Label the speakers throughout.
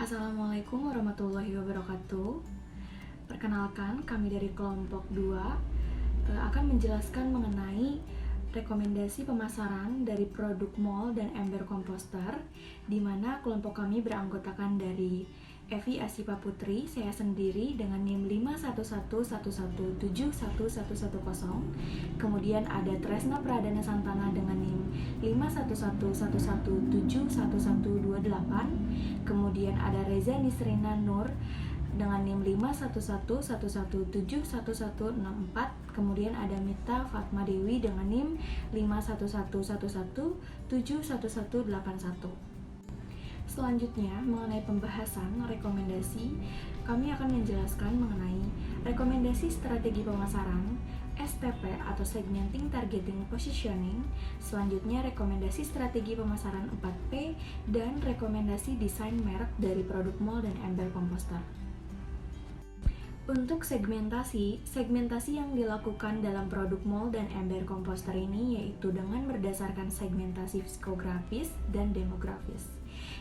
Speaker 1: Assalamualaikum warahmatullahi wabarakatuh. Perkenalkan, kami dari kelompok 2 akan menjelaskan mengenai rekomendasi pemasaran dari produk mall dan ember komposter, di mana kelompok kami beranggotakan dari Evi Asipa Putri, saya sendiri dengan NIM 51111711110. Kemudian ada Tresna Pradana Santana dengan NIM 51111711128. Kemudian ada Reza Nisrina Nur dengan NIM 51111711164. Kemudian ada Mita Fatma Dewi dengan NIM 51111711181. Selanjutnya, mengenai pembahasan rekomendasi, kami akan menjelaskan mengenai rekomendasi strategi pemasaran, STP atau Segmenting Targeting Positioning, selanjutnya rekomendasi strategi pemasaran 4P, dan rekomendasi desain merek dari produk mall dan ember komposter. Untuk segmentasi yang dilakukan dalam produk mall dan ember komposter ini yaitu dengan berdasarkan segmentasi psikografis dan demografis,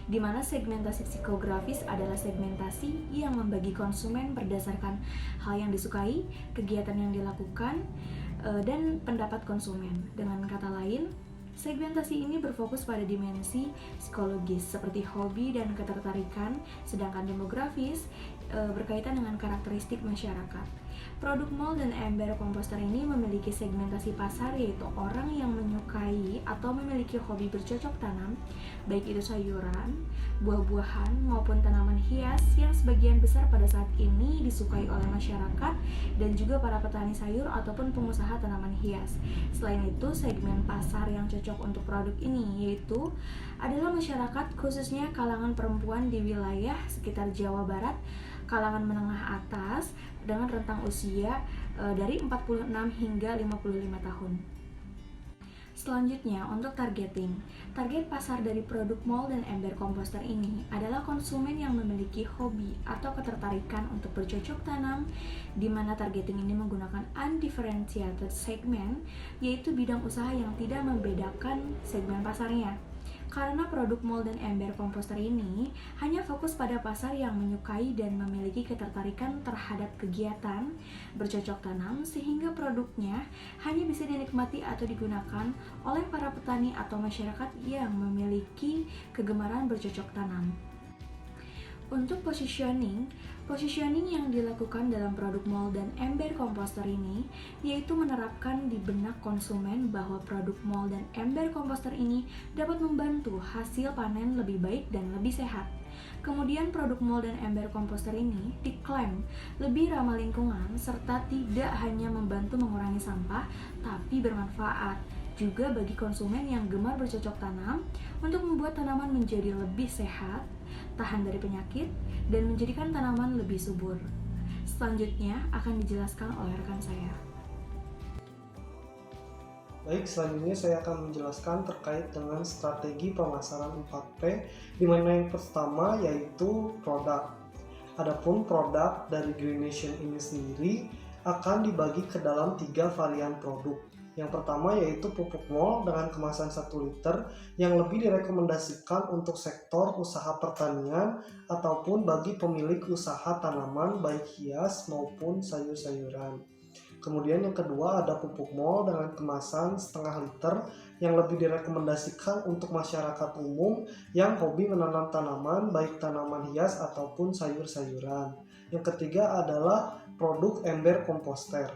Speaker 1: di mana segmentasi psikografis adalah segmentasi yang membagi konsumen berdasarkan hal yang disukai, kegiatan yang dilakukan, dan pendapat konsumen. Dengan kata lain, segmentasi ini berfokus pada dimensi psikologis seperti hobi dan ketertarikan, sedangkan demografis berkaitan dengan karakteristik masyarakat. Produk mall dan ember komposter ini memiliki segmentasi pasar, yaitu orang yang menyukai atau memiliki hobi bercocok tanam, baik itu sayuran, buah-buahan, maupun tanaman hias yang sebagian besar pada saat ini disukai oleh masyarakat dan juga para petani sayur ataupun pengusaha tanaman hias. Selain itu, segmen pasar yang cocok untuk produk ini yaitu adalah masyarakat, khususnya kalangan perempuan di wilayah sekitar Jawa Barat, kalangan menengah atas dengan rentang usia dari 46 hingga 55 tahun. Selanjutnya, untuk targeting. Target pasar dari produk mall dan ember komposter ini adalah konsumen yang memiliki hobi atau ketertarikan untuk bercocok tanam, di mana targeting ini menggunakan undifferentiated segment, yaitu bidang usaha yang tidak membedakan segmen pasarnya. Karena produk mall dan ember komposter ini hanya fokus pada pasar yang menyukai dan memiliki ketertarikan terhadap kegiatan bercocok tanam, sehingga produknya hanya bisa dinikmati atau digunakan oleh para petani atau masyarakat yang memiliki kegemaran bercocok tanam. Untuk positioning yang dilakukan dalam produk mall dan ember komposter ini yaitu menerapkan di benak konsumen bahwa produk mall dan ember komposter ini dapat membantu hasil panen lebih baik dan lebih sehat. Kemudian produk mall dan ember komposter ini diklaim lebih ramah lingkungan serta tidak hanya membantu mengurangi sampah, tapi bermanfaat juga bagi konsumen yang gemar bercocok tanam untuk membuat tanaman menjadi lebih sehat, tahan dari penyakit, dan menjadikan tanaman lebih subur. Selanjutnya akan dijelaskan oleh rekan saya.
Speaker 2: Baik, selanjutnya saya akan menjelaskan terkait dengan strategi pemasaran 4P, di mana yang pertama yaitu produk. Adapun produk dari Green Nation ini sendiri akan dibagi ke dalam 3 varian produk. Yang pertama yaitu pupuk mall dengan kemasan 1 liter yang lebih direkomendasikan untuk sektor usaha pertanian ataupun bagi pemilik usaha tanaman baik hias maupun sayur-sayuran. Kemudian yang kedua ada pupuk mall dengan kemasan setengah liter yang lebih direkomendasikan untuk masyarakat umum yang hobi menanam tanaman baik tanaman hias ataupun sayur-sayuran. Yang ketiga adalah produk ember komposter.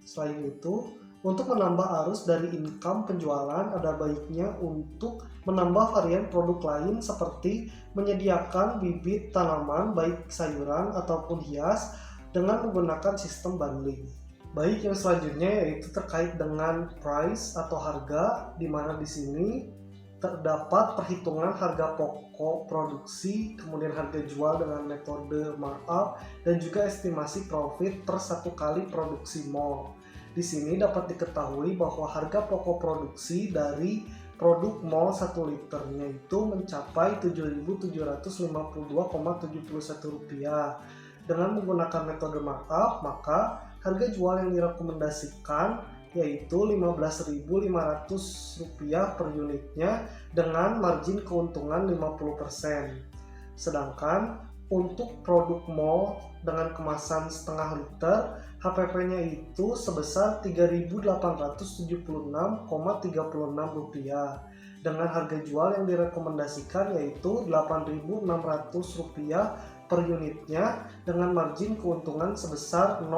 Speaker 2: Selain itu, untuk menambah arus dari income penjualan, ada baiknya untuk menambah varian produk lain seperti menyediakan bibit tanaman baik sayuran ataupun hias dengan menggunakan sistem bundling. Baik, yang selanjutnya yaitu terkait dengan price atau harga, di mana di sini terdapat perhitungan harga pokok produksi, kemudian harga jual dengan metode markup, dan juga estimasi profit per 1 kali produksi mall. Di sini dapat diketahui bahwa harga pokok produksi dari produk mall 1 liternya itu mencapai Rp7.752,71. Dengan menggunakan metode markup, maka harga jual yang direkomendasikan yaitu Rp15.500 per unitnya dengan margin keuntungan 50%. Sedangkan untuk produk mall dengan kemasan setengah liter, HPP-nya itu sebesar Rp3.876,36 dengan harga jual yang direkomendasikan yaitu Rp8.600 per unitnya dengan margin keuntungan sebesar 0,5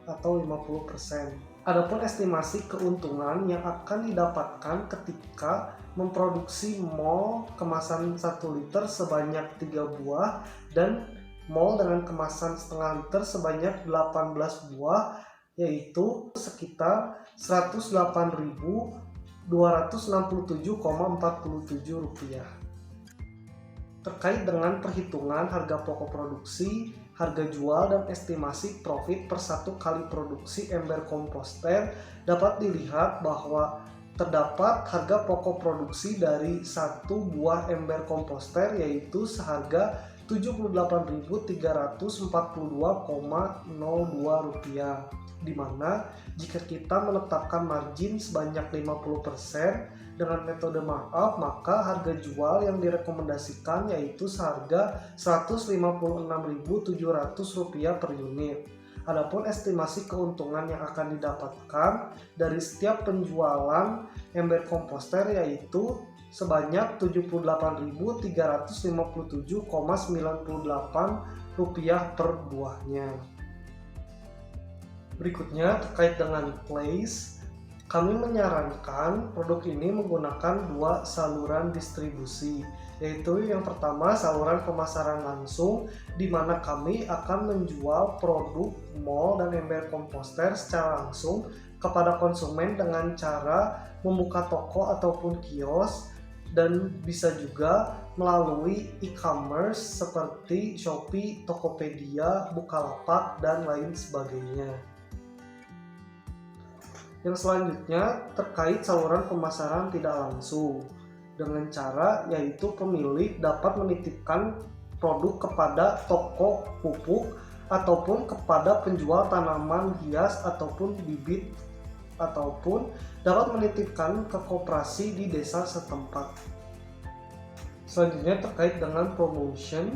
Speaker 2: atau 50%. Adapun estimasi keuntungan yang akan didapatkan ketika memproduksi mall kemasan 1 liter sebanyak 3 buah dan mall dengan kemasan setengah liter sebanyak 18 buah, yaitu sekitar Rp108.267,47. Terkait dengan perhitungan harga pokok produksi, harga jual, dan estimasi profit per 1 kali produksi ember komposter, dapat dilihat bahwa terdapat harga pokok produksi dari 1 buah ember komposter yaitu seharga Rp7.8.342,02, di mana jika kita menetapkan margin sebanyak 50% dengan metode markup, maka harga jual yang direkomendasikan yaitu seharga Rp156.700 per unit. Adapun estimasi keuntungan yang akan didapatkan dari setiap penjualan ember komposter yaitu sebanyak Rp7.857,98 per buahnya. Berikutnya terkait dengan place, kami menyarankan produk ini menggunakan 2 saluran distribusi, yaitu yang pertama saluran pemasaran langsung, di mana kami akan menjual produk mall dan ember komposter secara langsung kepada konsumen dengan cara membuka toko ataupun kios, dan bisa juga melalui e-commerce seperti Shopee, Tokopedia, Bukalapak, dan lain sebagainya. Yang selanjutnya terkait saluran pemasaran tidak langsung, dengan cara yaitu pemilik dapat menitipkan produk kepada toko pupuk ataupun kepada penjual tanaman hias ataupun bibit, ataupun dapat menitipkan ke koperasi di desa setempat. Selanjutnya terkait dengan promotion,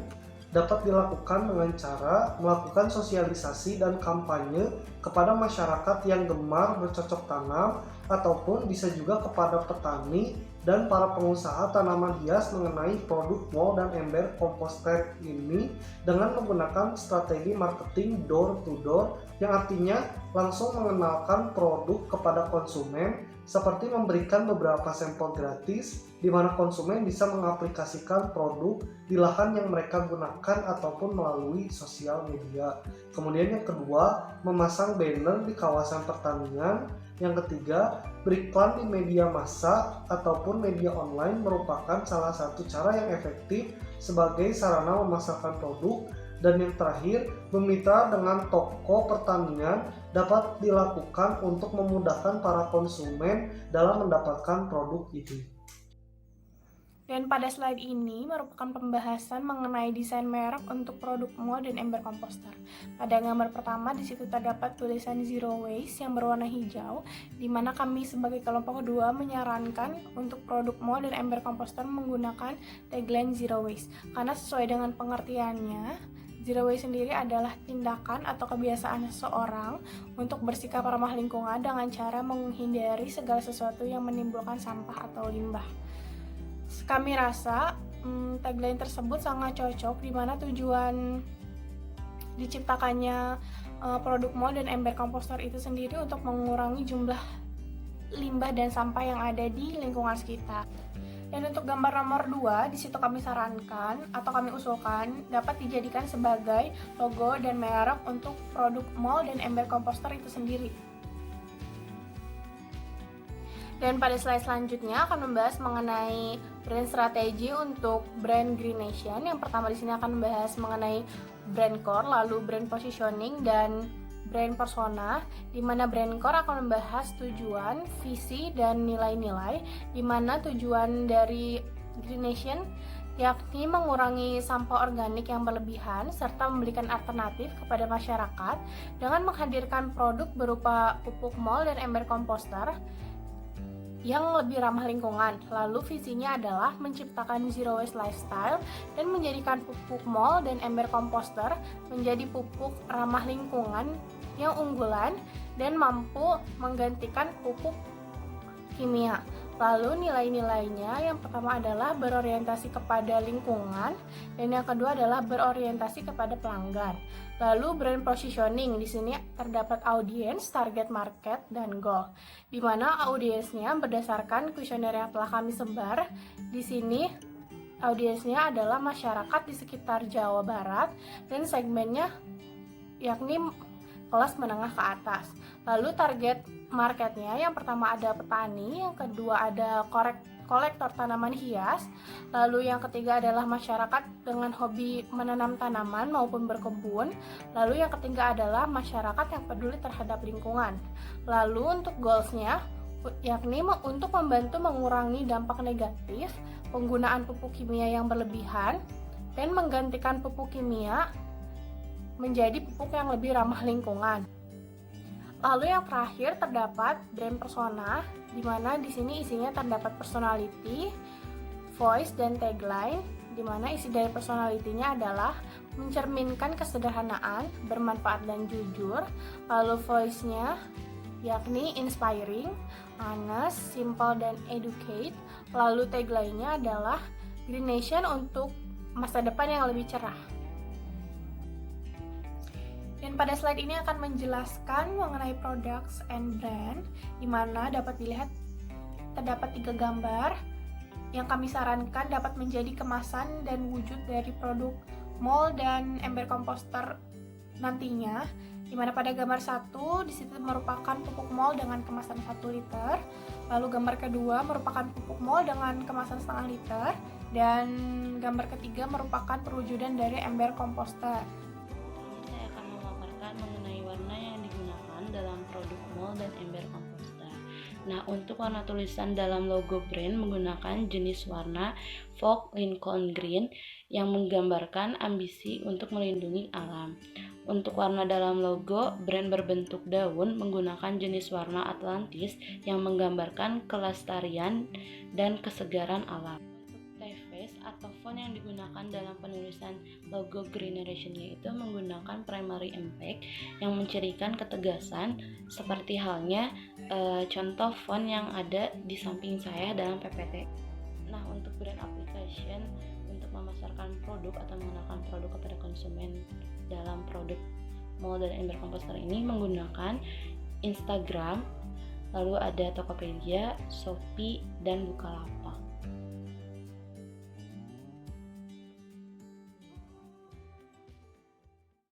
Speaker 2: dapat dilakukan dengan cara melakukan sosialisasi dan kampanye kepada masyarakat yang gemar bercocok tanam, ataupun bisa juga kepada petani dan para pengusaha tanaman hias mengenai produk mall dan ember komposter ini dengan menggunakan strategi marketing door to door, yang artinya langsung mengenalkan produk kepada konsumen, seperti memberikan beberapa sampel gratis di mana konsumen bisa mengaplikasikan produk di lahan yang mereka gunakan ataupun melalui sosial media. Kemudian yang kedua, memasang banner di kawasan pertanian. Yang ketiga, beriklan di media massa ataupun media online merupakan salah satu cara yang efektif sebagai sarana memasarkan produk. Dan yang terakhir, bermitra dengan toko pertanian dapat dilakukan untuk memudahkan para konsumen dalam mendapatkan produk ini.
Speaker 3: Dan pada slide ini merupakan pembahasan mengenai desain merek untuk produk mall dan ember komposter. Pada gambar pertama di situ terdapat tulisan Zero Waste yang berwarna hijau, di mana kami sebagai kelompok kedua menyarankan untuk produk mall dan ember komposter menggunakan tagline Zero Waste, karena sesuai dengan pengertiannya, Zero Waste sendiri adalah tindakan atau kebiasaan seseorang untuk bersikap ramah lingkungan dengan cara menghindari segala sesuatu yang menimbulkan sampah atau limbah. Kami rasa tagline tersebut sangat cocok, di mana tujuan diciptakannya produk mall dan ember komposter itu sendiri untuk mengurangi jumlah limbah dan sampah yang ada di lingkungan sekitar. Dan untuk gambar nomor 2, di situ kami sarankan atau kami usulkan dapat dijadikan sebagai logo dan merek untuk produk mall dan ember komposter itu sendiri. Dan pada slide selanjutnya akan membahas mengenai brand strategi untuk brand Green Nation. Yang pertama di sini akan membahas mengenai brand core, lalu brand positioning dan brand persona, di mana brand core akan membahas tujuan, visi, dan nilai-nilai, di mana tujuan dari Green Nation yakni mengurangi sampah organik yang berlebihan serta memberikan alternatif kepada masyarakat dengan menghadirkan produk berupa pupuk mall dan ember komposter yang lebih ramah lingkungan. Lalu visinya adalah menciptakan zero waste lifestyle dan menjadikan pupuk mol dan ember komposter menjadi pupuk ramah lingkungan yang unggulan dan mampu menggantikan pupuk kimia. Lalu nilai-nilainya yang pertama adalah berorientasi kepada lingkungan dan yang kedua adalah berorientasi kepada pelanggan. Lalu brand positioning, di sini terdapat audiens, target market, dan goal. Di mana audiensnya berdasarkan kuesioner yang telah kami sebar. Di sini audiensnya adalah masyarakat di sekitar Jawa Barat dan segmennya yakni kelas menengah ke atas. Lalu target marketnya yang pertama ada petani, yang kedua ada kolektor tanaman hias, lalu yang ketiga adalah masyarakat dengan hobi menanam tanaman maupun berkebun, lalu yang ketiga adalah masyarakat yang peduli terhadap lingkungan. Lalu untuk goalsnya yakni untuk membantu mengurangi dampak negatif penggunaan pupuk kimia yang berlebihan dan menggantikan pupuk kimia menjadi pupuk yang lebih ramah lingkungan. Lalu yang terakhir terdapat brand persona, di mana di sini isinya terdapat personality, voice, dan tagline, di mana isi dari personality-nya adalah mencerminkan kesederhanaan, bermanfaat, dan jujur. Lalu voice-nya yakni inspiring, honest, simple, dan educate. Lalu tagline-nya adalah Green Nation untuk masa depan yang lebih cerah. Dan pada slide ini akan menjelaskan mengenai products and brand, di mana dapat dilihat terdapat 3 gambar yang kami sarankan dapat menjadi kemasan dan wujud dari produk mol dan ember komposter nantinya. Di mana pada gambar 1 di situ merupakan pupuk mol dengan kemasan 1 liter, lalu gambar kedua merupakan pupuk mol dengan kemasan setengah liter, dan gambar ketiga merupakan perwujudan dari ember komposter.
Speaker 4: Mengenai warna yang digunakan dalam produk mol dan ember komposter. Nah, untuk warna tulisan dalam logo brand menggunakan jenis warna Fog Lincoln Green yang menggambarkan ambisi untuk melindungi alam. Untuk warna dalam logo brand berbentuk daun menggunakan jenis warna Atlantis yang menggambarkan kelestarian dan kesegaran alam. Atau font yang digunakan dalam penulisan logo Green Generation yaitu menggunakan primary impact yang mencirikan ketegasan seperti halnya contoh font yang ada di samping saya dalam PPT. Nah, untuk brand application untuk memasarkan produk atau mengenalkan produk kepada konsumen dalam produk mol dan ember komposter ini menggunakan Instagram, lalu ada Tokopedia, Shopee, dan Bukalapak.